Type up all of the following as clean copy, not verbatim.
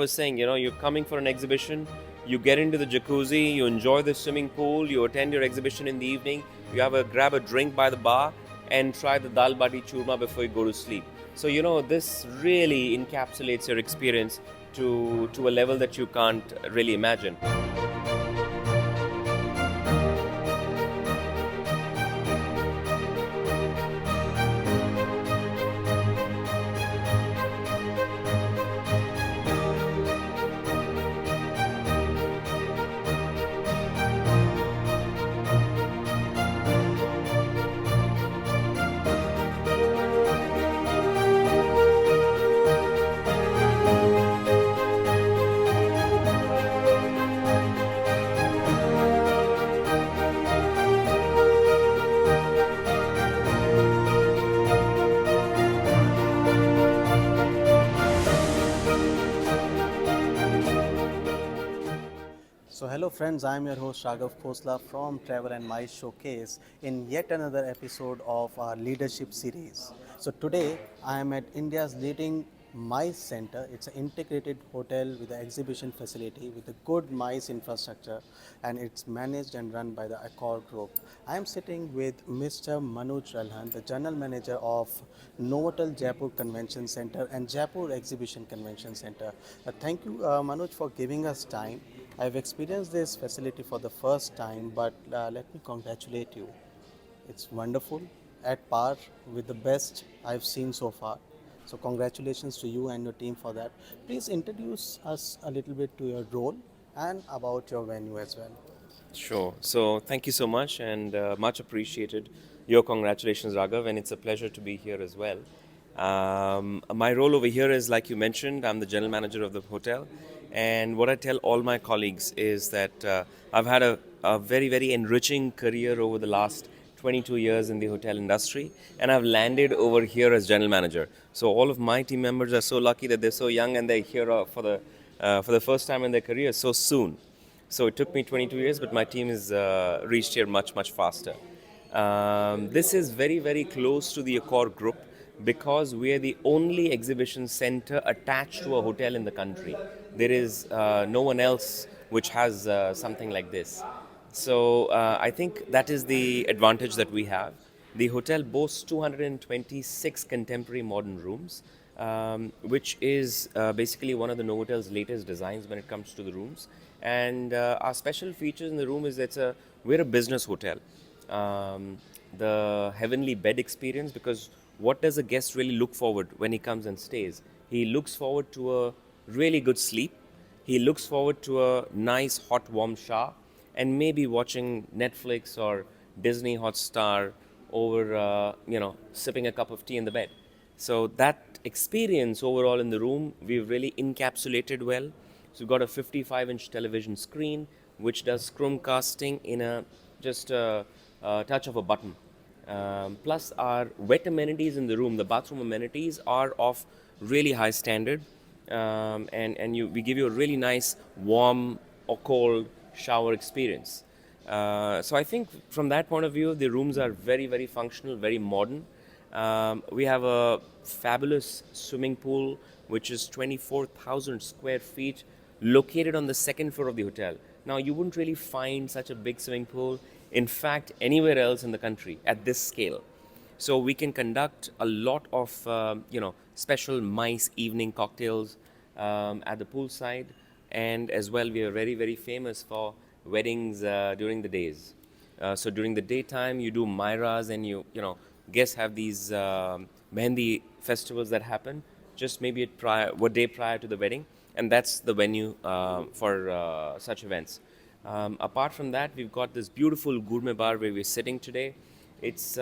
Was saying, you're coming for an exhibition, you get into the jacuzzi, you enjoy the swimming pool, you attend your exhibition in the evening, you grab a drink by the bar and try the dal bati churma before you go to sleep. So this really encapsulates your experience to a level that you can't really imagine. So hello friends, I am your host Raghav Khosla from Travel and My Showcase in yet another episode of our leadership series. So today I am at India's leading MICE center. It's an integrated hotel with an exhibition facility with a good MICE infrastructure, and it's managed and run by the Accor Group. I am sitting with Mr. Manuj Ralhan, the General Manager of Novotel Jaipur Convention Centre and Jaipur Exhibition Convention Centre. Thank you Manoj for giving us time. I've experienced this facility for the first time, but let me congratulate you. It's wonderful, at par with the best I've seen so far. So, congratulations to you and your team for that. Please introduce us a little bit to your role and about your venue as well. Sure. So thank you so much and much appreciated. Your congratulations, Raghav, and it's a pleasure to be here as well. My role over here is, like you mentioned, I'm the general manager of the hotel. And what I tell all my colleagues is that I've had a very, very enriching career over the last 22 years in the hotel industry, and I've landed over here as general manager. So all of my team members are so lucky that they're so young and they're here for the first time in their career so soon. So it took me 22 years, but my team has reached here much, much faster. This is very, very close to the Accor group because we are the only exhibition center attached to a hotel in the country. There is no one else which has something like this. So I think that is the advantage that we have. The hotel boasts 226 contemporary modern rooms, which is basically one of the Novotel's latest designs when it comes to the rooms. And our special features in the room is we're a business hotel. The heavenly bed experience, because what does a guest really look forward when he comes and stays? He looks forward to a really good sleep. He looks forward to a nice hot warm shower and maybe watching Netflix or Disney Hotstar over sipping a cup of tea in the bed. So that experience overall in the room we've really encapsulated well. So we've got a 55-inch television screen which does Chromecasting in a touch of a button. Plus our wet amenities in the room, the bathroom amenities are of really high standard, we give you a really nice warm or cold shower experience. So I think from that point of view, the rooms are very, very functional, very modern. We have a fabulous swimming pool, which is 24,000 square feet, located on the second floor of the hotel. Now, you wouldn't really find such a big swimming pool, in fact, anywhere else in the country at this scale. So we can conduct a lot of, special MICE evening cocktails at the poolside, and as well, we are very, very famous for weddings during the days. So during the daytime, you do Myras, and guests have these Mehendi festivals that happen just maybe one day prior to the wedding, and that's the venue for such events. Apart from that, we've got this beautiful gourmet bar where we're sitting today. It's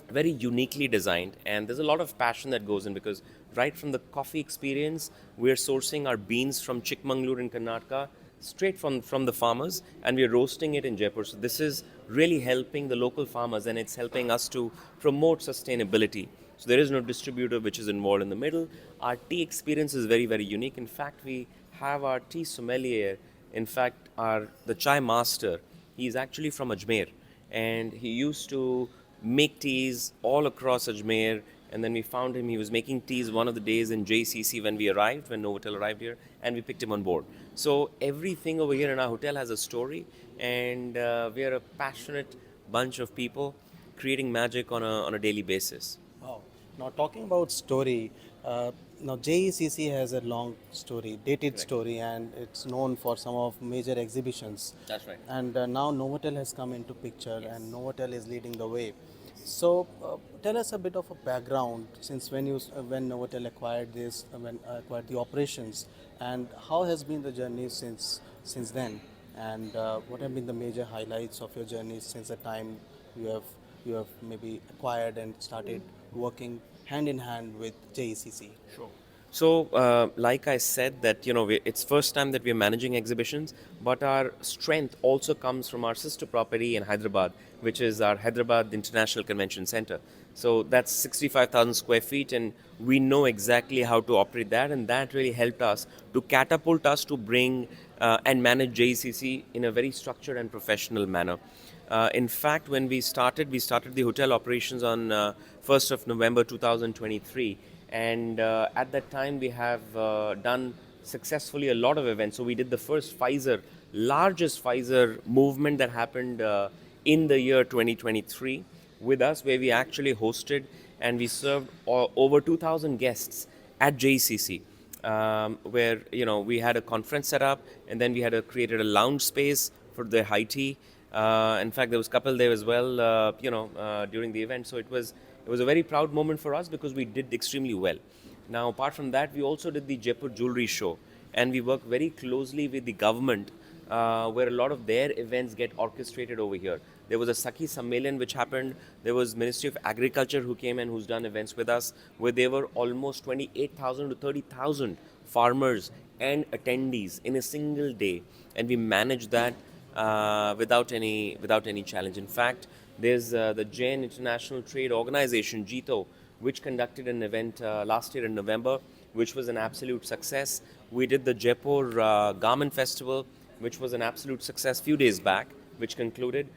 very uniquely designed, and there's a lot of passion that goes in because right from the coffee experience, we're sourcing our beans from Chikmagalur in Karnataka straight from the farmers, and we're roasting it in Jaipur. So this is really helping the local farmers, and it's helping us to promote sustainability. So there is no distributor which is involved in the middle. Our tea experience is very, very unique. In fact, we have our tea sommelier. In fact, the chai master, he's actually from Ajmer, and he used to make teas all across Ajmer. And then we found him. He was making teas one of the days in JCC when we arrived, when Novotel arrived here, and we picked him on board. So everything over here in our hotel has a story, and we are a passionate bunch of people creating magic on a daily basis. Wow. Now talking about story, now JECC has a long story, dated Correct. story, and it's known for some of major exhibitions. That's right. And now Novotel has come into picture, Yes. and Novotel is leading the way. So tell us a bit of a background since when Novotel acquired this, when acquired the operations, and how has been the journey since then, and what have been the major highlights of your journey since the time you have you have maybe acquired and started working hand in hand with JECC. Sure. So, like I said, that it's first time that we are managing exhibitions, but our strength also comes from our sister property in Hyderabad, which is our Hyderabad International Convention Centre. So that's 65,000 square feet, and we know exactly how to operate that, and that really helped us to catapult us to bring and manage JECC in a very structured and professional manner. In fact, when we started the hotel operations on 1st of November 2023, and at that time we have done successfully a lot of events. So we did the first largest Pfizer movement that happened in the year 2023 with us, where we actually hosted and we served over 2,000 guests at JCC, where we had a conference set up, and then we had created a lounge space for the high tea. In fact, there was a couple there as well, during the event. So it was a very proud moment for us because we did extremely well. Now, apart from that, we also did the Jaipur Jewelry Show, and we work very closely with the government, where a lot of their events get orchestrated over here. There was a Sakhi Sammelan which happened. There was Ministry of Agriculture who came and who's done events with us, where there were almost 28,000 to 30,000 farmers and attendees in a single day, and we managed that without any challenge. In fact, there's the Jain International Trade Organization (JITO), which conducted an event last year in November, which was an absolute success. We did the Jaipur Garment Festival, which was an absolute success few days back, which concluded.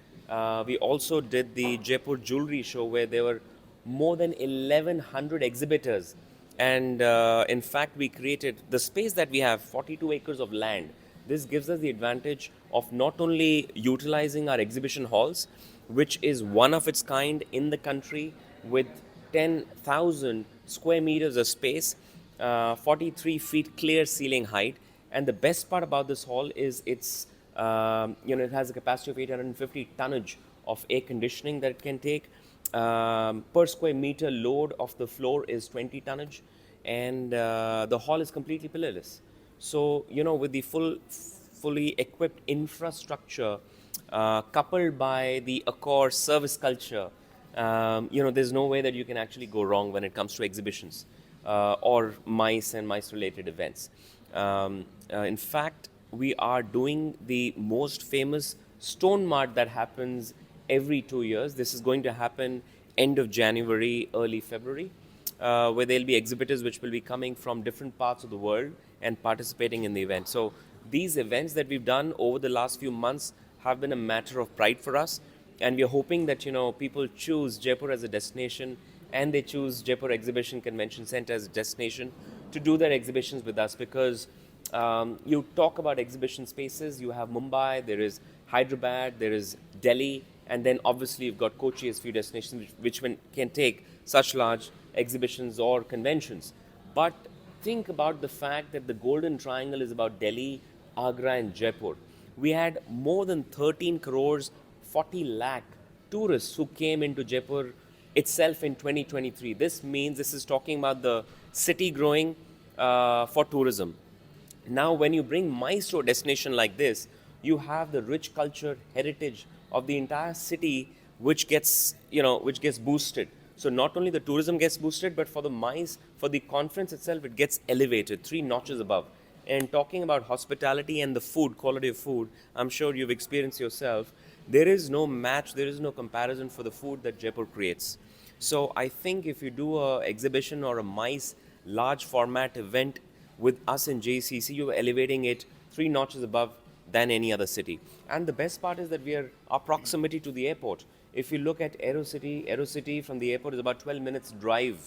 We also did the Jaipur Jewelry Show, where there were more than 1,100 exhibitors. And in fact, we created the space that we have, 42 acres of land. This gives us the advantage of not only utilizing our exhibition halls, which is one of its kind in the country with 10,000 square meters of space, 43 feet clear ceiling height. And the best part about this hall is it has a capacity of 850 tonnage of air conditioning that it can take. Per square meter load of the floor is 20 tonnage, and the hall is completely pillarless. So, with the fully equipped infrastructure, coupled by the Accor service culture, there's no way that you can actually go wrong when it comes to exhibitions or MICE and MICE related events. In fact, we are doing the most famous stone mart that happens every 2 years. This is going to happen end of January, early February, where there'll be exhibitors which will be coming from different parts of the world and participating in the event. So these events that we've done over the last few months have been a matter of pride for us, and we are hoping that people choose Jaipur as a destination, and they choose Jaipur Exhibition Convention Centre as a destination to do their exhibitions with us, because you talk about exhibition spaces, you have Mumbai, there is Hyderabad, there is Delhi, and then obviously you've got Kochi as few destinations which can take such large exhibitions or conventions. But think about the fact that the Golden Triangle is about Delhi, Agra, and Jaipur. We had more than 13 crores, 40 lakh tourists who came into Jaipur itself in 2023. This means this is talking about the city growing for tourism. Now, when you bring MICE to a destination like this, you have the rich culture, heritage of the entire city, which gets boosted. So not only the tourism gets boosted, but for the MICE, for the conference itself, it gets elevated 3 notches above. And talking about hospitality and the food, quality of food, I'm sure you've experienced yourself. There is no match, there is no comparison for the food that Jaipur creates. So I think if you do a exhibition or a MICE large format event with us in JCC, you're elevating it 3 notches above than any other city. And the best part is that our proximity to the airport. If you look at Aerocity from the airport is about 12 minutes drive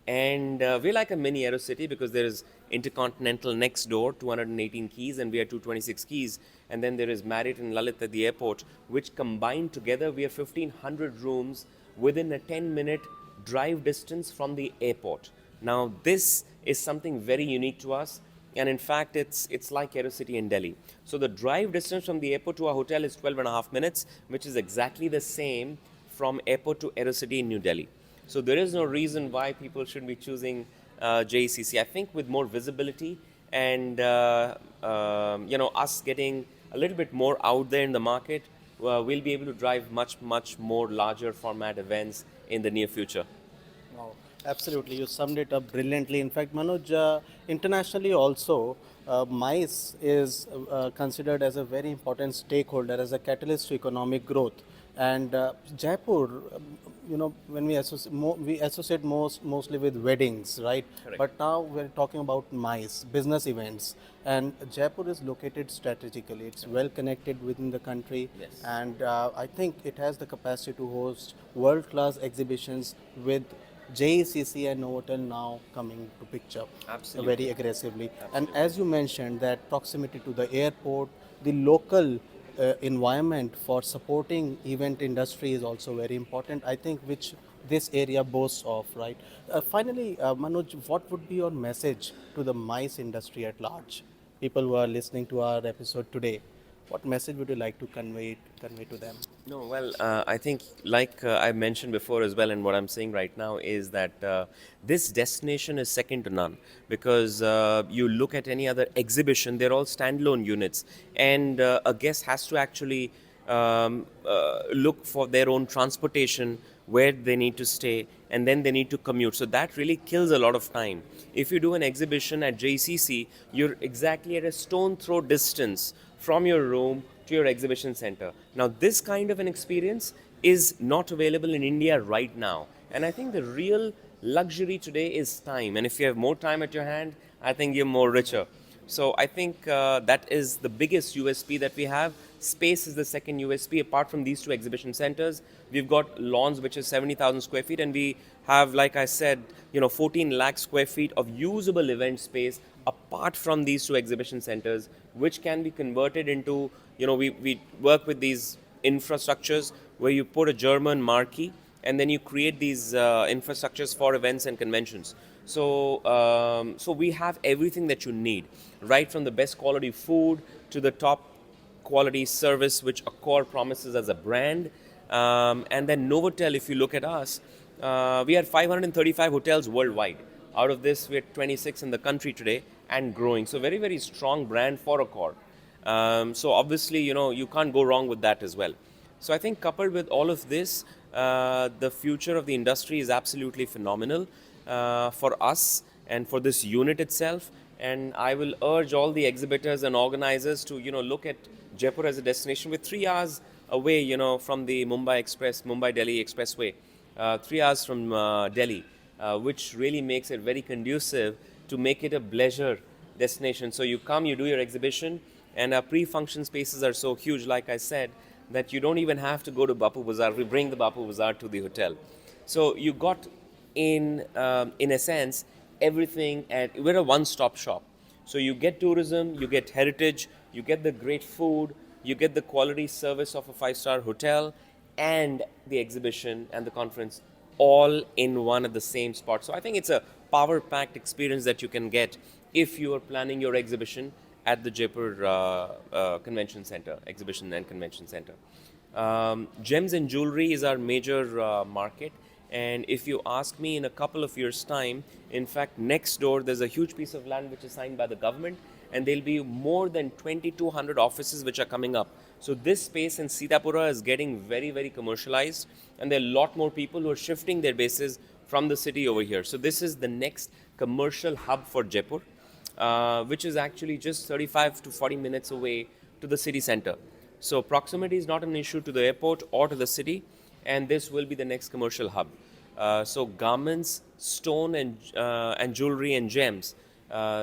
And we're like a mini Aerocity because there is Intercontinental next door, 218 keys, and we are 226 keys. And then there is Marriott and Lalit at the airport, which combined together, we are 1,500 rooms within a 10-minute drive distance from the airport. Now, this is something very unique to us. And in fact, it's like Aerocity in Delhi. So the drive distance from the airport to our hotel is 12 and a half minutes, which is exactly the same from airport to Aerocity in New Delhi. So there is no reason why people should be choosing JECC. I think with more visibility and us getting a little bit more out there in the market, we'll be able to drive much more larger format events in the near future. Wow, absolutely. You summed it up brilliantly. In fact, Manoj, internationally also, MICE is considered as a very important stakeholder, as a catalyst to economic growth. And Jaipur, when we associate mostly with weddings, right? Correct. But now we're talking about MICE, business events. And Jaipur is located strategically. It's well connected within the country. Yes. And I think it has the capacity to host world-class exhibitions with JECC and Novotel now coming to picture Absolutely. very aggressively. And as you mentioned, that proximity to the airport, the local environment for supporting event industry is also very important. I think which this area boasts of, right? Finally, Manoj, what would be your message to the MICE industry at large? People who are listening to our episode today, what message would you like to convey to them? No, well, I think, like I mentioned before as well, and what I'm saying right now is that this destination is second to none because you look at any other exhibition, they're all standalone units, and a guest has to actually look for their own transportation, where they need to stay, and then they need to commute. So that really kills a lot of time. If you do an exhibition at JCC, you're exactly at a stone throw distance from your room to your exhibition center. Now, this kind of an experience is not available in India right now. And I think the real luxury today is time. And if you have more time at your hand, I think you're more richer. So I think that is the biggest USP that we have. Space is the second USP. Apart from these two exhibition centers, we've got lawns which is 70,000 square feet, and we have, like I said, 14 lakh square feet of usable event space apart from these two exhibition centers, which can be converted into, we work with these infrastructures where you put a German marquee and then you create these infrastructures for events and conventions. So we have everything that you need, right from the best quality food to the top quality service, which Accor promises as a brand. And then Novotel, if you look at us, we have 535 hotels worldwide. Out of this, we're 26 in the country today and growing. So very, very strong brand for Accor. So obviously, you can't go wrong with that as well. So I think coupled with all of this, the future of the industry is absolutely phenomenal for us and for this unit itself. And I will urge all the exhibitors and organizers to, look at Jaipur as a destination. With 3 hours away, from the Mumbai-Delhi Expressway, 3 hours from Delhi, which really makes it very conducive to make it a leisure destination. So you come, you do your exhibition, and our pre-function spaces are so huge, like I said, that you don't even have to go to Bapu Bazaar. We bring the Bapu Bazaar to the hotel. So you got, in a sense, everything, we're a one-stop shop. So you get tourism, you get heritage, you get the great food, you get the quality service of a 5-star hotel, and the exhibition and the conference all in one at the same spot. So I think it's a power-packed experience that you can get if you are planning your exhibition at the Jaipur Convention Centre, Exhibition and Convention Centre. Gems and jewelry is our major market. And if you ask me, in a couple of years' time, in fact, next door, there's a huge piece of land which is signed by the government, and there'll be more than 2,200 offices which are coming up. So this space in Sitapura is getting very, very commercialized, and there are a lot more people who are shifting their bases from the city over here. So this is the next commercial hub for Jaipur, which is actually just 35 to 40 minutes away to the city center. So proximity is not an issue to the airport or to the city, and this will be the next commercial hub. So garments, stone and jewelry and gems,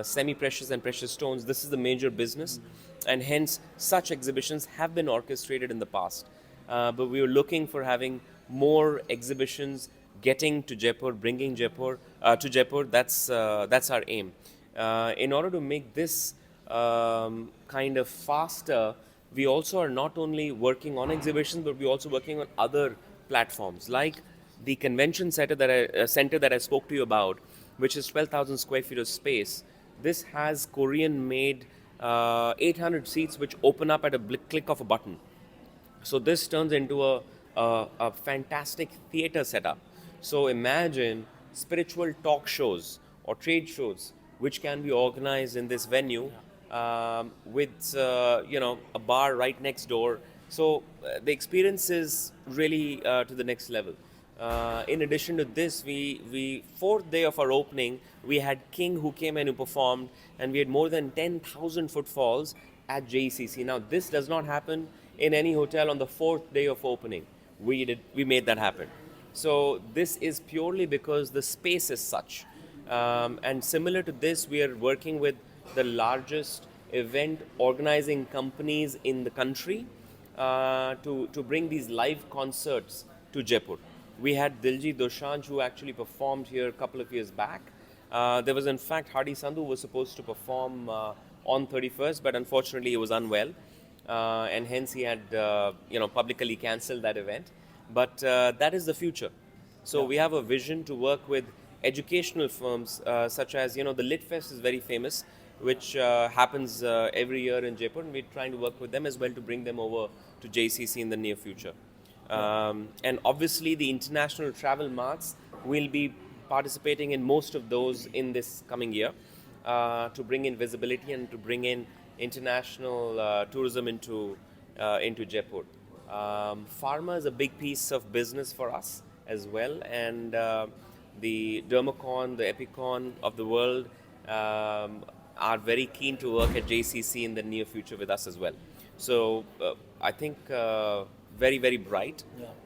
semi-precious and precious stones, this is the major business, and hence such exhibitions have been orchestrated in the past. But we were looking for having more exhibitions getting to Jaipur, bringing Jaipur to Jaipur. That's our aim. In order to make this kind of faster, we also are not only working on exhibitions, but we're also working on other platforms like the convention center that I spoke to you about, which is 12,000 square feet of space. This has Korean-made 800 seats, which open up at a click of a button. So this turns into a fantastic theater setup. So imagine spiritual talk shows or trade shows which can be organized in this venue with a bar right next door. So the experience is really to the next level. In addition to this, we fourth day of our opening, we had King who came and who performed, and we had more than 10,000 footfalls at JECC. Now, this does not happen in any hotel on the fourth day of opening. We made that happen. So this is purely because the space is such. And similar to this, we are working with the largest event organizing companies in the country to bring these live concerts to Jaipur. We had Diljit Dosanjh who actually performed here a couple of years back. There was in fact Hardy Sandhu who was supposed to perform on 31st, but unfortunately he was unwell, and hence he had publicly cancelled that event. But that is the future. So we have a vision to work with educational firms such as the Lit Fest is very famous, which happens every year in Jaipur, and we're trying to work with them as well to bring them over to JCC in the near future. And obviously the international travel marts will be participating in most of those in this coming year to bring in visibility and to bring in international tourism into Jaipur. Pharma is a big piece of business for us as well, and the Dermacon, the Epicon of the world are very keen to work at JCC in the near future with us as well. So I think very, very bright,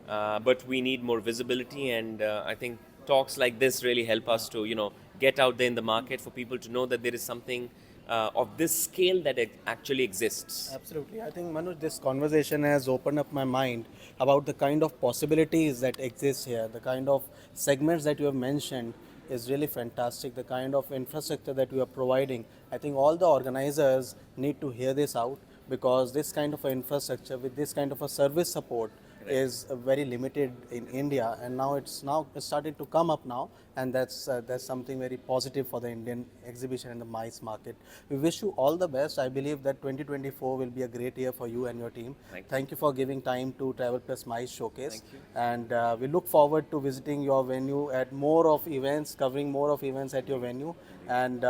but we need more visibility, and I think talks like this really help us to get out there in the market for people to know that there is something of this scale that actually exists. Absolutely. I think, Manoj, this conversation has opened up my mind about the kind of possibilities that exist here, the kind of segments that you have mentioned is really fantastic, the kind of infrastructure that you are providing. I think all the organizers need to hear this out, because this kind of infrastructure with this kind of a service support is very limited in India, and now it's starting to come up now, and that's something very positive for the Indian exhibition and the MICE market. We wish you all the best. I believe that 2024 will be a great year for you and your team. Thank you for giving time to Travel Plus MICE Showcase, and we look forward to visiting your venue at more of events, covering more of events at your venue, and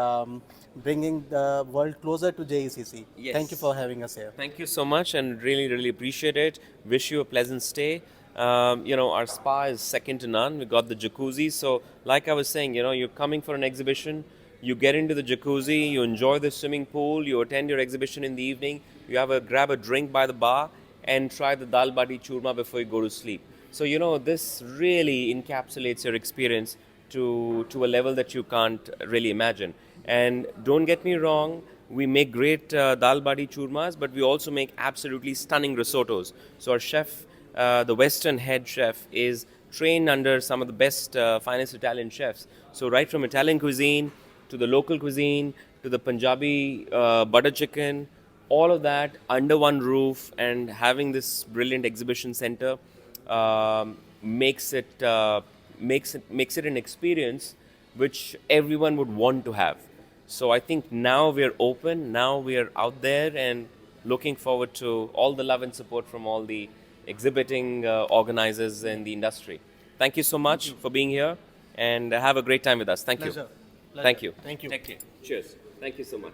bringing the world closer to JECC. Yes. Thank you for having us here. Thank you so much, and really, really appreciate it. Wish you a pleasant stay. Our spa is second to none. We got the jacuzzi. So, like I was saying, you're coming for an exhibition, you get into the jacuzzi, you enjoy the swimming pool, you attend your exhibition in the evening, you grab a drink by the bar, and try the dal bati churma before you go to sleep. So, this really encapsulates your experience to a level that you can't really imagine. And don't get me wrong, we make great dal bati churmas, but we also make absolutely stunning risottos. So our chef, the Western head chef, is trained under some of the best, finest Italian chefs. So right from Italian cuisine to the local cuisine to the Punjabi butter chicken, all of that under one roof, and having this brilliant exhibition center makes it an experience which everyone would want to have. So I think now we are open, now we are out there, and looking forward to all the love and support from all the exhibiting organizers in the industry. Thank you so much for being here, and have a great time with us. Thank you. Pleasure. Thank you. Thank you. Take care. Cheers. Thank you so much.